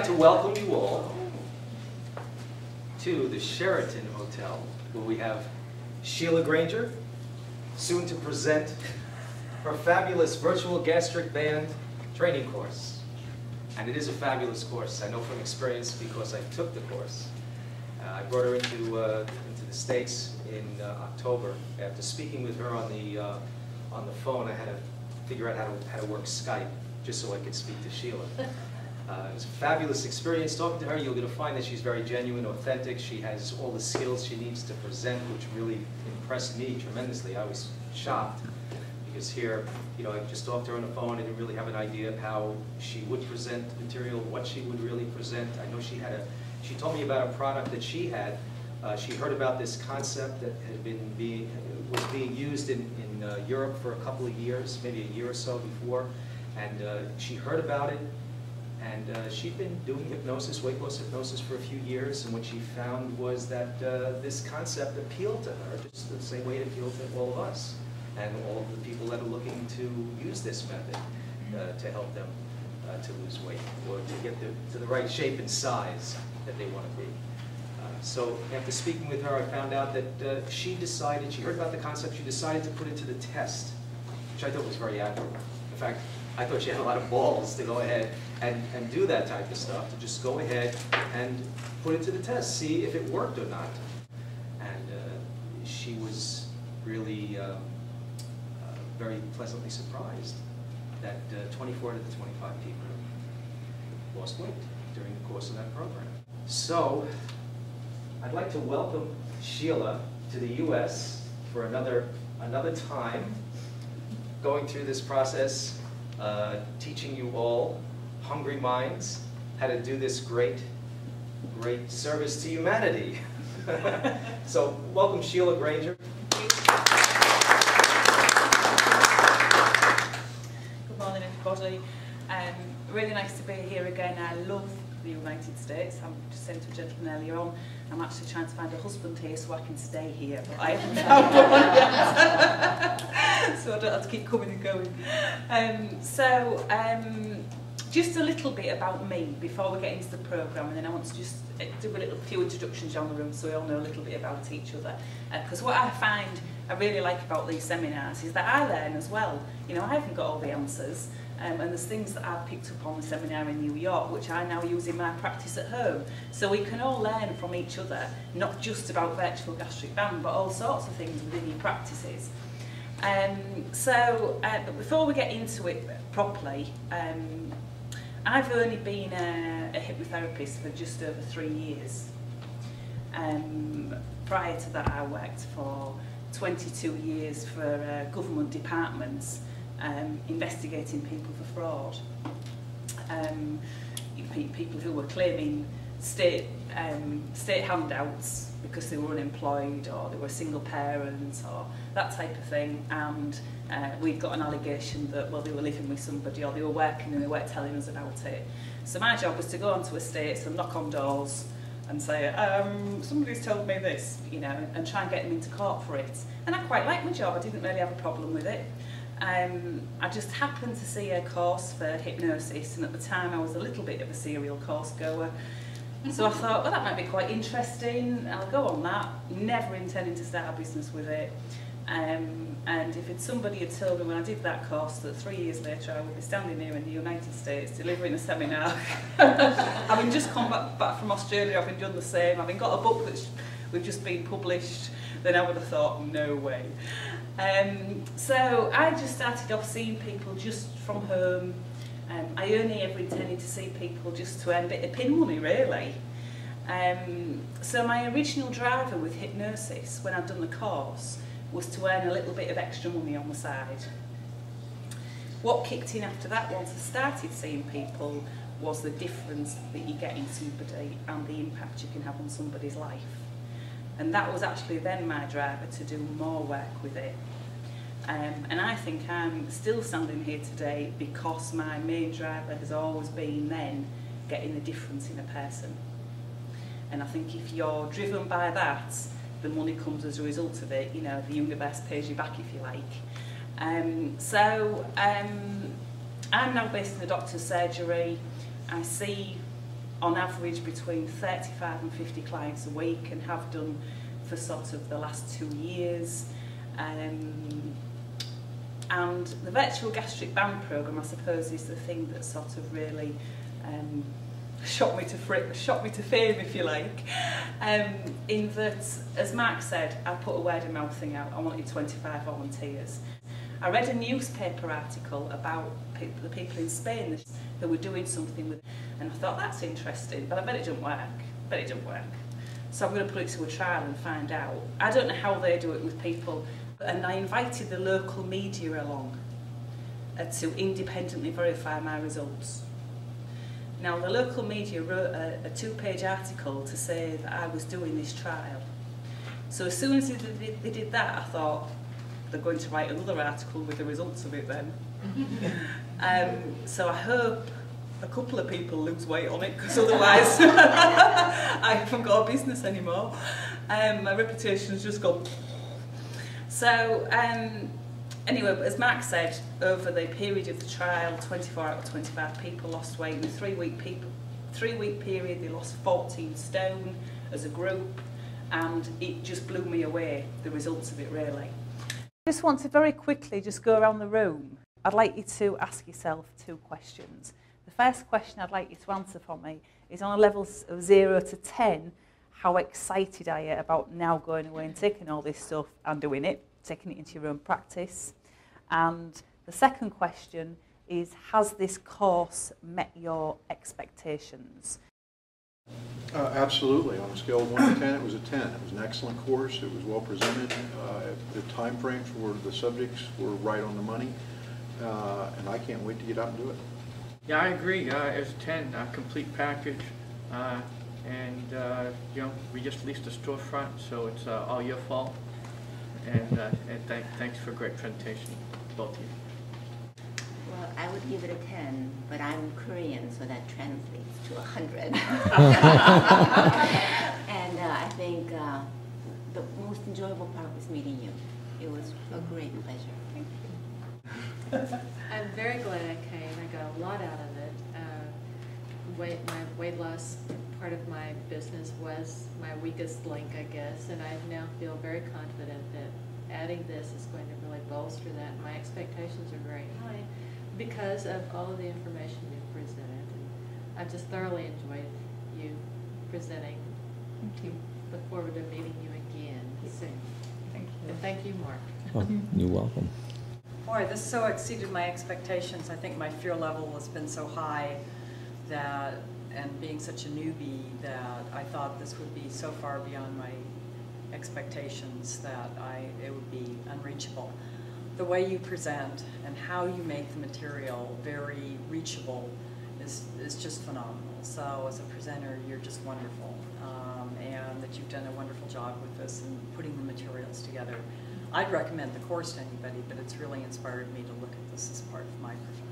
to welcome you all to the Sheraton Hotel, where we have Sheila Granger, soon to present her fabulous virtual gastric band training course. And it is a fabulous course. I know from experience because I took the course. I brought her into the States in October. After speaking with her on the phone, I had to figure out how to work Skype just so I could speak to Sheila. It was a fabulous experience talking to her. You're going to find that she's very genuine, authentic. She has all the skills she needs to present, which really impressed me tremendously. I was shocked because here, I just talked to her on the phone. I didn't really have an idea of how she would present material, what she would really present. I know she told me about a product that she had. She heard about this concept that was being used in Europe for a couple of years, maybe a year or so before, and she heard about it. And she'd been doing hypnosis, weight loss hypnosis, for a few years, and what she found was that this concept appealed to her, just the same way it appealed to all of us, and all of the people that are looking to use this method to help them to lose weight, or to get to the right shape and size that they want to be. So after speaking with her, I found out that she heard about the concept, she decided to put it to the test, which I thought was very admirable. In fact, I thought she had a lot of balls to go ahead and do that type of stuff, to just go ahead and put it to the test, see if it worked or not. And she was really very pleasantly surprised that 24 out of the 25 people lost weight during the course of that program. So I'd like to welcome Sheila to the US for another time, going through this process, teaching you all, hungry minds, how to do this great service to humanity. So welcome, Sheila Granger. Good morning, everybody. Really nice to be here again. I love the United States. I just said to a gentleman earlier on, I'm actually trying to find a husband here so I can stay here, but I haven't found one yet. So I don't have to keep coming and going. Just a little bit about me before we get into the programme, and then I want to just do a few introductions around the room so we all know a little bit about each other. Because what I find I really like about these seminars is that I learn as well. I haven't got all the answers. And there's things that I've picked up on the seminar in New York which I now use in my practice at home. So we can all learn from each other, not just about virtual gastric band, but all sorts of things within your practices. But before we get into it properly, I've only been a hypnotherapist for just over 3 years. Prior to that, I worked for 22 years for government departments, investigating people for fraud. People who were claiming state handouts because they were unemployed, or they were single parents, or that type of thing, and we'd got an allegation that, well, they were living with somebody, or they were working and they weren't telling us about it. So my job was to go onto estates and knock on doors and say, somebody's told me this, and try and get them into court for it. And I quite liked my job. I didn't really have a problem with it. I just happened to see a course for hypnosis, and at the time I was a little bit of a serial course goer. So I thought, well, that might be quite interesting, I'll go on that, never intending to start a business with it. And if somebody had told me when I did that course that 3 years later I would be standing here in the United States delivering a seminar, having just come back from Australia, having done the same, having got a book that's we've just been published, then I would have thought, no way. So I just started off seeing people just from home. I only ever intended to see people just to earn a bit of pin money, really. So my original driver with hypnosis, when I'd done the course, was to earn a little bit of extra money on the side. What kicked in after that, once I started seeing people, was the difference that you get in somebody and the impact you can have on somebody's life. And that was actually then my driver to do more work with it. And I think I'm still standing here today because my main driver has always been then getting the difference in a person. And I think if you're driven by that, the money comes as a result of it. The universe pays you back, if you like. I'm now based in a doctor's surgery. I see on average between 35 and 50 clients a week, and have done for sort of the last 2 years. And the virtual gastric band program, I suppose, is the thing that sort of really shot me to fame, if you like. In that, as Mark said, I put a word of mouth thing out. I wanted 25 volunteers. I read a newspaper article about the people in Spain that were doing something with, and I thought, that's interesting, but I bet it doesn't work. So I'm going to put it to a trial and find out. I don't know how they do it with people, and I invited the local media along to independently verify my results. Now, the local media wrote a 2-page article to say that I was doing this trial. So as soon as they did that, I thought, they're going to write another article with the results of it then. So I hope a couple of people lose weight on it, because otherwise I haven't got a business anymore. My reputation's just gone. So anyway, as Mark said, over the period of the trial, 24 out of 25 people lost weight. In a 3-week period, they lost 14 stone as a group, and it just blew me away, the results of it, really. I just want to very quickly just go around the room. I'd like you to ask yourself 2 questions. The first question I'd like you to answer for me is, on a level of 0 to 10, how excited are you about now going away and taking all this stuff and doing it, taking it into your own practice? And the second question is, has this course met your expectations? Absolutely. On a scale of 1 to 10, it was a 10. It was an excellent course. It was well presented. The time frames for the subjects were right on the money. And I can't wait to get out and do it. Yeah, I agree. It's 10, a complete package. And you know, we just leased a storefront, so it's all your fault. And thanks for a great presentation, both of you. Well, I would give it a 10, but I'm Korean, so that translates to 100. And I think the most enjoyable part was meeting you. It was a great pleasure. Thank you. I'm very glad I came. I got a lot out of it. My weight loss part of my business was my weakest link, I guess, and I now feel very confident that adding this is going to really bolster that. My expectations are very high because of all of the information you've presented. And I've just thoroughly enjoyed you presenting. Thank you. Look forward to meeting you again soon. Thank you. And thank you, Mark. Oh, you're welcome. Boy, this so exceeded my expectations. I think my fear level has been so high that, and being such a newbie, that I thought this would be so far beyond my expectations that it would be unreachable. The way you present and how you make the material very reachable is just phenomenal. So as a presenter, you're just wonderful, and that you've done a wonderful job with this and putting the materials together. I'd recommend the course to anybody, but it's really inspired me to look at this as part of my profession.